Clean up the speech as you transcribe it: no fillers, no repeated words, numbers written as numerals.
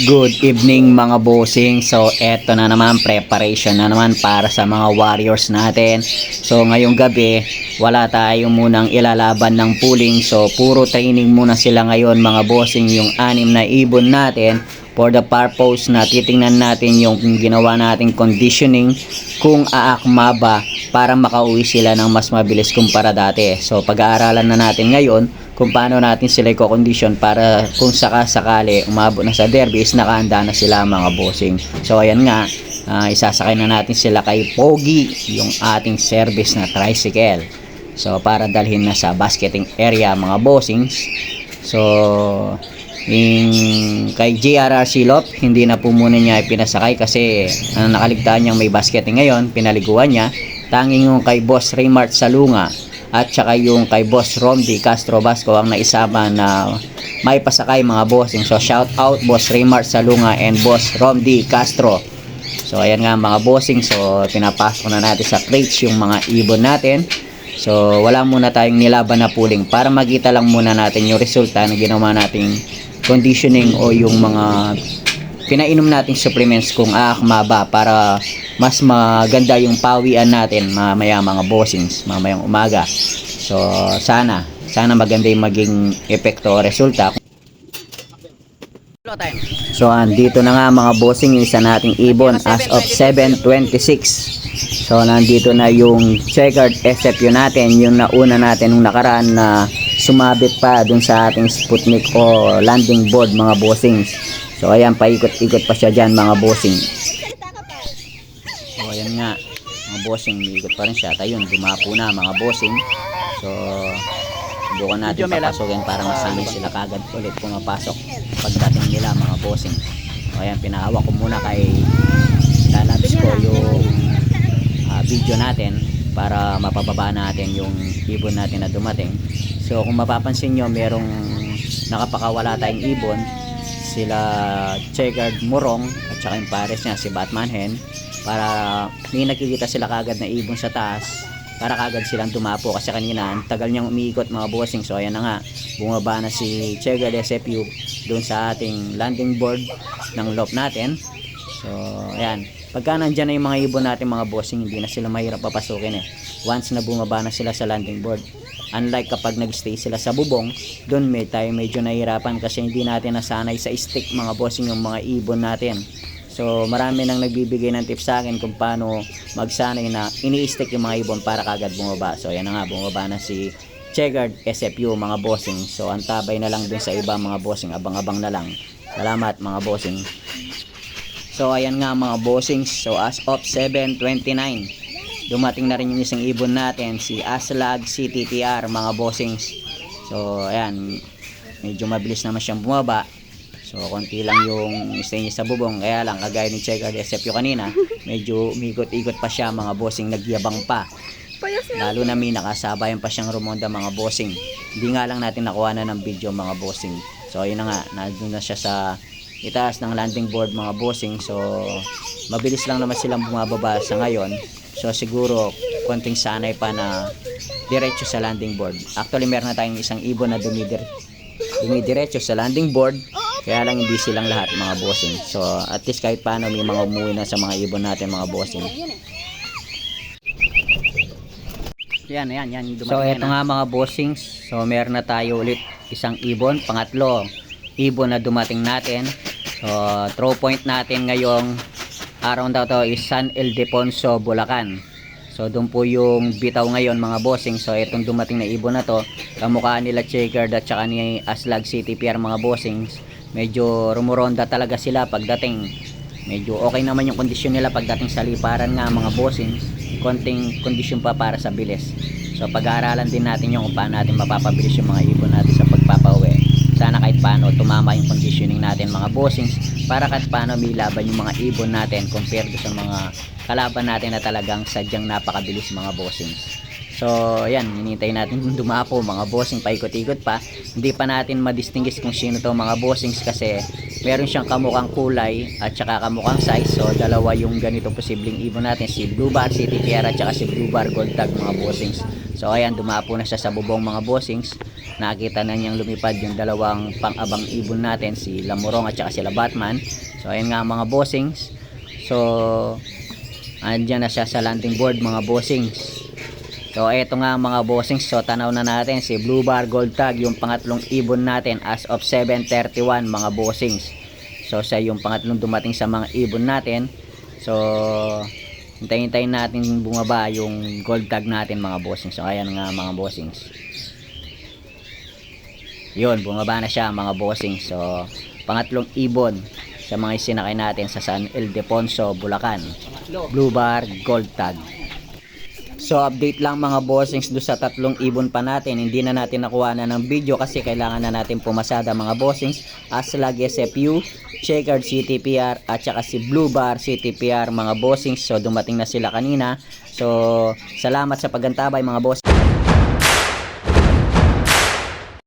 Good evening mga bossing. So eto na naman, preparation na naman para sa mga warriors natin. So ngayong gabi wala tayo munang ilalaban ng pooling. So puro training muna sila ngayon mga bossing, yung 6 na ibon natin, for the purpose na titingnan natin yung ginawa nating conditioning, kung aakma ba para makauwi sila ng mas mabilis kumpara dati. So pag-aaralan na natin ngayon kung paano natin sila i-condition para kung sakasakali umabot na sa derby is nakahanda na sila mga bossing. So ayan nga, isasakay na natin sila kay Pogi, yung ating service na tricycle. So para dalhin na sa basketing area mga bossings. So kay JRRC Lot, hindi na po muna niya ipinasakay kasi nakaligtaan niyang may basketing ngayon, pinaliguan niya. Tanging yung kay Boss Raymart Salunga at saka yung kay Boss Romdy Castro Basco ang naisama na may pasakay mga bossing. So shout out Boss Raymart Salunga and Boss Romdy Castro. So ayan nga mga bossing, so pinapasok na natin sa crates yung mga ibon natin. So wala muna tayong nilaban na pooling para makita lang muna natin yung resulta na ginawa nating conditioning o yung mga pinainom nating supplements, kung aakma ba para mas maganda yung pawian natin mamaya mga bossings, mamayang umaga. So sana maganda yung maging epekto o resulta. So andito na nga mga bossing yung isa nating ibon as of 7:26. So nandito na yung checkered SFU natin, yung nauna natin nung nakaraan na sumabit pa dun sa ating Sputnik o landing board mga bossings. So ayan, paikot-ikot pa siya dyan mga bossing. So ayan nga mga bossing, ikot pa rin siya. Ayun, dumapo na mga bossing. So subukan natin papasukin para masanay sila kagad ulit pumapasok pagdating nila mga bossing. So ayan, pinahawak ko muna kay lalabs ko yung video natin para mapababa natin yung ibon natin na dumating. So kung mapapansin nyo, merong nakapakawala tayong ibon, sila checkered Morong at saka yung pares niya si Batman Hen, para may nakikita sila kagad na ibon sa taas para kagad silang dumapo kasi kanina ang tagal niyang umiikot mga bossing. So ayan na nga, bumaba na si checkered SFU doon sa ating landing board ng loop natin. So ayan, pagka nandyan na yung mga ibon natin mga bossing, hindi na sila mahirap papasukin once na bumaba na sila sa landing board. Unlike kapag nagstay sila sa bubong, doon tayo medyo nahihirapan kasi hindi natin nasanay sa stick mga bossing yung mga ibon natin. So marami nang nagbibigay ng tips sa akin kung paano magsanay na ini-stick yung mga ibon para kagad bumaba. So ayan na nga, bumaba na si checkered SFU mga bossing. So antabay na lang dun sa iba mga bossing, abang-abang na lang. Salamat mga bossing. So ayan nga mga bossing, so as of 7:29 dumating na rin yung isang ibon natin, si Aslag CTTR mga bossings. So ayan, medyo mabilis naman siyang bumaba. So konti lang yung stay niya sa bubong, kaya lang kagaya ni checkered SFU kanina, medyo umikot-ikot pa siya mga bossing, nagyabang pa. Lalo na may nakasabayan pa siyang rumonda mga bossing. Hindi nga lang natin nakuha na ng video mga bossing. So ayun na nga, nandun na siya sa itaas ng landing board mga bossing. So mabilis lang naman silang bumababa sa ngayon. So siguro konting sanay pa na diretso sa landing board. Actually meron na tayong isang ibon na dumidiretso sa landing board, kaya lang hindi silang lahat mga bossing. So at least kahit paano may mga umuwi na sa mga ibon natin mga bossing. Yan. So eto nga mga bossings, so meron na tayo ulit isang ibon, pangatlo ibon na dumating natin. So throw point natin ngayong araw daw to is San Ildefonso, Bulacan. So doon po yung bitaw ngayon mga bossing. So itong dumating na ibon na to, kamukha nila checkered at saka ni Aslag CTPR mga bossings. Medyo rumuronda talaga sila pagdating. Medyo okay naman yung kondisyon nila pagdating sa liparan nga mga bossings. Konting kondisyon pa para sa bilis. So pag-aaralan din natin yung kung paano natin mapapabilis yung mga ibon natin sa pagpapauwi. Sana kahit paano tumama yung conditioning natin mga bossings, para kahit paano may laban yung mga ibon natin compared sa mga kalaban natin na talagang sadyang napakabilis mga bossings. So ayan, hinintay natin dumapo mga bossing, paikot-ikot pa. Hindi pa natin madistinguish kung sino to mga bossings kasi meron siyang kamukhang kulay at saka kamukhang size. So dalawa yung ganito posibleng ibon natin, si Blue Bar CTPR at saka si Blue Bar Gold Tag mga bossings. So ayan, dumapo na siya sa bubong mga bossings. nakita na niyang lumipad yung dalawang pang-abang ibon natin, si Lamurong at saka sila Batman. So ayan nga mga bossings. So andyan na siya sa landing board mga bossings. So eto nga mga bossings, so tanaw na natin si Blue Bar Gold Tag, yung pangatlong ibon natin as of 7:31 mga bossings. So siya yung pangatlong dumating sa mga ibon natin. So hintayin natin bumaba yung gold tag natin mga bossings. So ayan nga mga bossings, yun bumaba na siya mga bossings. So pangatlong ibon sa mga isinakay natin sa San Ildefonso, Bulacan, Blue Bar Gold Tag. So update lang mga bossings do sa tatlong ibon pa natin. Hindi na natin nakuha na ng video kasi kailangan na natin pumasada mga bossings. Aslag SFU, Checkered CTPR at saka si Blue Bar CTPR mga bossings. So dumating na sila kanina. So salamat sa pagantabay mga boss.